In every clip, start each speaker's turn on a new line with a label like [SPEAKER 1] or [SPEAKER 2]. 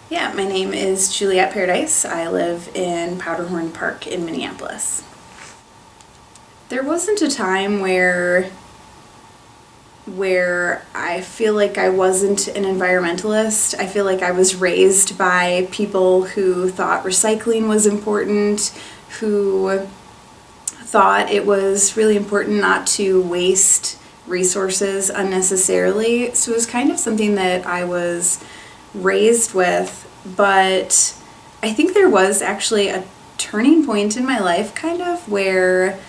[SPEAKER 1] Yeah, my name is Juliette Paradise. I live in Powderhorn Park in Minneapolis. There wasn't a time where I feel like I wasn't an environmentalist. I feel like I was raised by people who thought recycling was important, who thought it was really important not to waste resources unnecessarily. So it was kind of something that I was raised with, but I think there was actually a turning point in my life, kind of, where,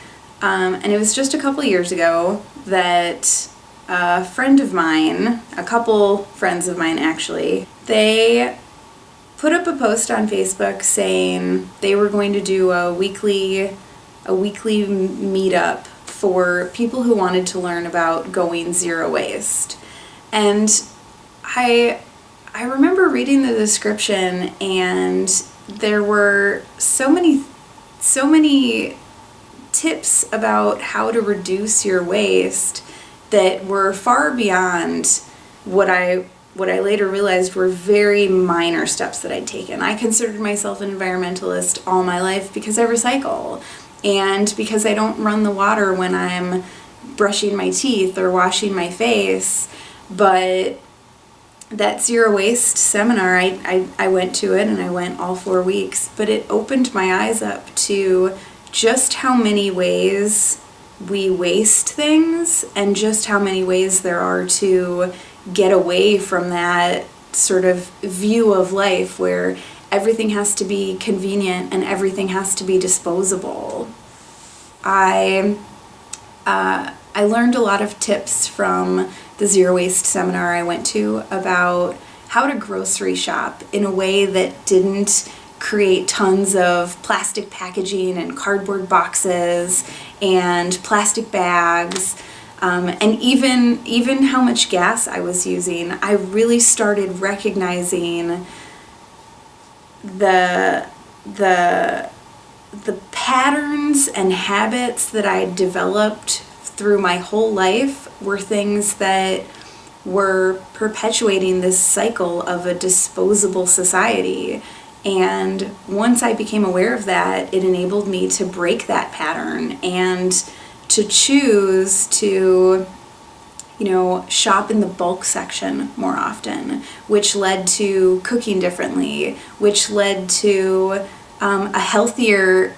[SPEAKER 1] and it was just a couple years ago, that a friend of mine, a couple friends of mine actually, they put up a post on Facebook saying they were going to do a weekly meetup for people who wanted to learn about going zero waste. And I remember reading the description, and there were so many tips about how to reduce your waste that were far beyond what I later realized were very minor steps that I'd taken. I considered myself an environmentalist all my life because I recycle, and because I don't run the water when I'm brushing my teeth or washing my face. But that zero waste seminar, I went to it, and I went all 4 weeks, but it opened my eyes up to just how many ways we waste things, and just how many ways there are to get away from that sort of view of life where everything has to be convenient and everything has to be disposable. I learned a lot of tips from the zero waste seminar I went to about how to grocery shop in a way that didn't create tons of plastic packaging and cardboard boxes and plastic bags, and even how much gas I was using. I really started recognizing the patterns and habits that I developed through my whole life were things that were perpetuating this cycle of a disposable society. And once I became aware of that, it enabled me to break that pattern and to choose to, shop in the bulk section more often, which led to cooking differently, which led to a healthier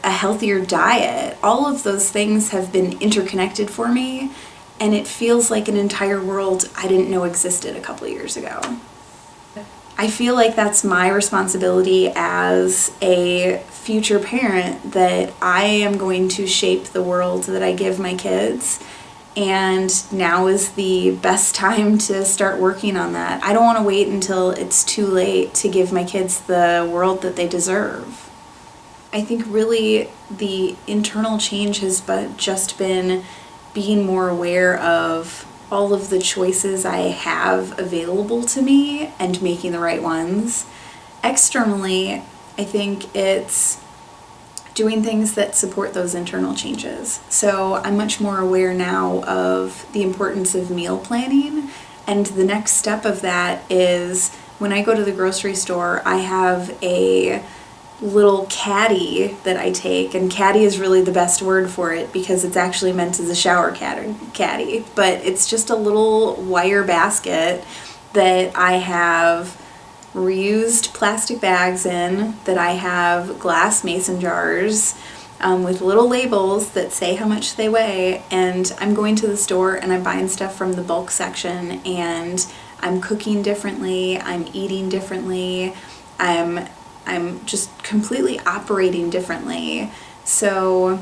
[SPEAKER 1] diet. All of those things have been interconnected for me, and it feels like an entire world I didn't know existed a couple years ago. I feel like that's my responsibility as a future parent, that I am going to shape the world that I give my kids, and now is the best time to start working on that. I don't want to wait until it's too late to give my kids the world that they deserve. I think really the internal change has just been being more aware of all of the choices I have available to me and making the right ones. Externally, I think it's doing things that support those internal changes. So I'm much more aware now of the importance of meal planning, and the next step of that is when I go to the grocery store, I have a little caddy that I take, and caddy is really the best word for it because it's actually meant as a shower caddy, but it's just a little wire basket that I have reused plastic bags in, that I have glass mason jars with little labels that say how much they weigh, and I'm going to the store and I'm buying stuff from the bulk section, and I'm cooking differently, I'm eating differently, I'm just completely operating differently. So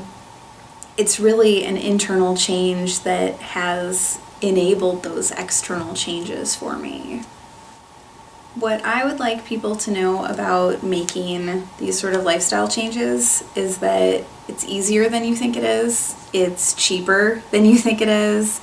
[SPEAKER 1] it's really an internal change that has enabled those external changes for me. What I would like people to know about making these sort of lifestyle changes is that it's easier than you think it is, it's cheaper than you think it is,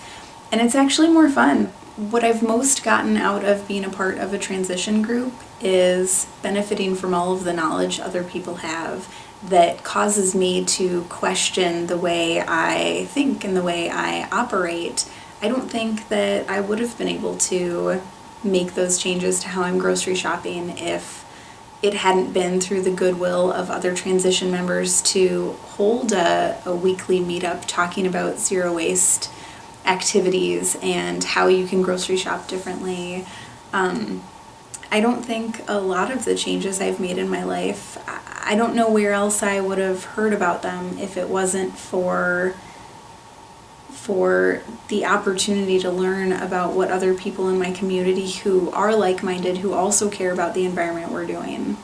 [SPEAKER 1] and it's actually more fun. What I've most gotten out of being a part of a transition group is benefiting from all of the knowledge other people have that causes me to question the way I think and the way I operate. I don't think that I would have been able to make those changes to how I'm grocery shopping if it hadn't been through the goodwill of other transition members to hold a weekly meetup talking about zero waste activities and how you can grocery shop differently. I don't think a lot of the changes I've made in my life, I don't know where else I would have heard about them if it wasn't for the opportunity to learn about what other people in my community who are like-minded, who also care about the environment we're doing.